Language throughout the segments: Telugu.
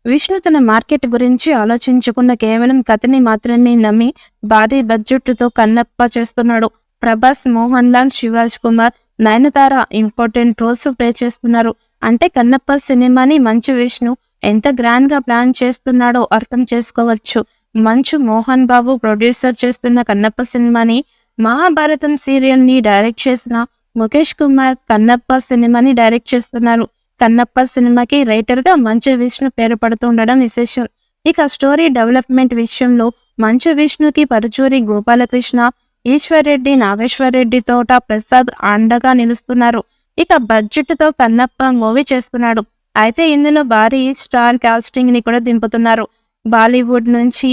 విష్ణు తన మార్కెట్ గురించి ఆలోచించకుండా కేవలం కథని మాత్రమే నమ్మి భారీ బడ్జెట్తో కన్నప్ప చేస్తున్నాడు. Prabhas, Mohan Lal, Shivaraj Kumar, Nayanthara important roles play చేస్తున్నారు. అంటే కన్నప్ప సినిమాని మంచు విష్ణు ఎంత గ్రాండ్ గా ప్లాన్ చేస్తున్నాడో అర్థం చేసుకోవచ్చు. మంచు మోహన్ బాబు ప్రొడ్యూసర్ చేస్తున్న కన్నప్ప సినిమాని, మహాభారతం సీరియల్ ని డైరెక్ట్ చేసిన ముఖేష్ కుమార్ కన్నప్ప సినిమాని డైరెక్ట్ చేస్తున్నారు. కన్నప్ప సినిమాకి రైటర్ గా మంచు విష్ణు పేరు పడుతుండడం విశేషం. ఇక స్టోరీ డెవలప్మెంట్ విషయంలో మంచు విష్ణుకి పరుచూరి గోపాలకృష్ణ, ఈశ్వర్ రెడ్డి, నాగేశ్వర్ రెడ్డి, తోట ప్రసాద్ అండగా నిలుస్తున్నారు. ఇక బడ్జెట్ తో కన్నప్ప మూవీ చేస్తున్నాడు. అయితే ఇందులో భారీ స్టార్ కాస్టింగ్ ని కూడా దింపుతున్నారు. బాలీవుడ్ నుంచి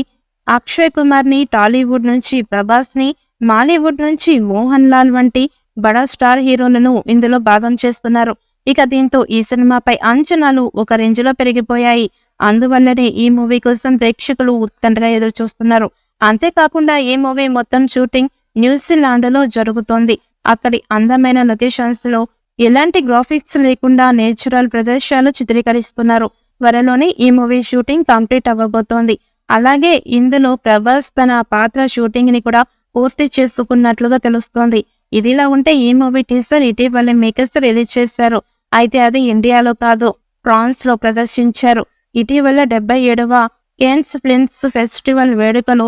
అక్షయ్ కుమార్ ని, టాలీవుడ్ నుంచి ప్రభాస్ ని, మాలీవుడ్ నుంచి మోహన్ లాల్ వంటి బడా స్టార్ హీరోలను ఇందులో భాగం చేస్తున్నారు. ఇక దీంతో ఈ సినిమాపై అంచనాలు ఒక రేంజ్ లో పెరిగిపోయాయి. అందువల్లనే ఈ మూవీ కోసం ప్రేక్షకులు ఉత్కంఠగా ఎదురు చూస్తున్నారు. అంతేకాకుండా ఈ మూవీ మొత్తం షూటింగ్ న్యూజిలాండ్ లో జరుగుతోంది. అక్కడి అందమైన లొకేషన్స్ లో ఎలాంటి గ్రాఫిక్స్ లేకుండా నేచురల్ ప్రదేశాలు చిత్రీకరిస్తున్నారు. త్వరలోనే ఈ మూవీ షూటింగ్ కంప్లీట్ అవ్వబోతోంది. అలాగే ఇందులో ప్రభాస్ తన పాత్ర షూటింగ్ ని కూడా పూర్తి చేసుకున్నట్లుగా తెలుస్తోంది. ఇదిలా ఉంటే ఈ మూవీ టీజర్ ఇటీవల మేకర్స్ రిలీజ్ చేశారు. అయితే అది ఇండియాలో కాదు, ఫ్రాన్స్ లో ప్రదర్శించారు. ఇటీవల 77వ కేన్స్ ఫిల్మ్స్ ఫెస్టివల్ వేడుకలు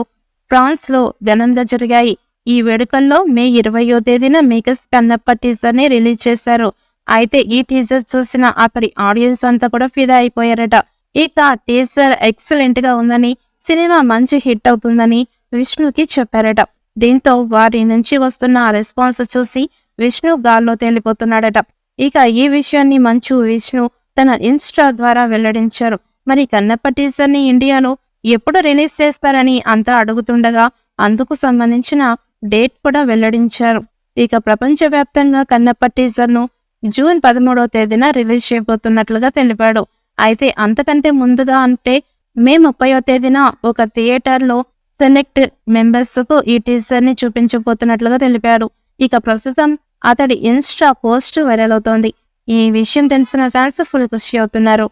ఫ్రాన్స్ లో ఘనంగా జరిగాయి. ఈ వేడుకల్లో మే 20వ తేదీన మేకర్స్ కన్నప్ప టీజర్ ని రిలీజ్ చేశారు. అయితే ఈ టీజర్ చూసిన అక్కడి ఆడియన్స్ అంతా కూడా ఫిదా అయిపోయారట. ఇక టీజర్ ఎక్సలెంట్ గా ఉందని, సినిమా మంచి హిట్ అవుతుందని విష్ణుకి చెప్పారట. దీంతో వారి నుంచి వస్తున్న రెస్పాన్స్ చూసి విష్ణు గాల్లో తేలిపోతున్నాడట. ఇక ఈ విషయాన్ని మంచు విష్ణు తన ఇన్స్టా ద్వారా వెల్లడించారు. మరి కన్నప్ప టీజర్ ని ఇండియాలో ఎప్పుడు రిలీజ్ చేస్తారని అంతా అడుగుతుండగా అందుకు సంబంధించిన డేట్ కూడా వెల్లడించారు. ఇక ప్రపంచవ్యాప్తంగా కన్నప్ప టీజర్ ను జూన్ 13వ తేదీన రిలీజ్ చేయబోతున్నట్లుగా తెలిపాడు. అయితే అంతకంటే ముందుగా అంటే మే 30వ తేదీన ఒక థియేటర్ లో సెలెక్ట్ మెంబర్స్ కు ఈ టీజర్ ని చూపించబోతున్నట్లుగా తెలిపాడు. ఇక ప్రస్తుతం అతడి ఇన్స్టా పోస్ట్ వైరల్ అవుతోంది. ఈ విషయం తెలిసిన ఫ్యాన్స్ ఫుల్ ఖుషి అవుతున్నారు.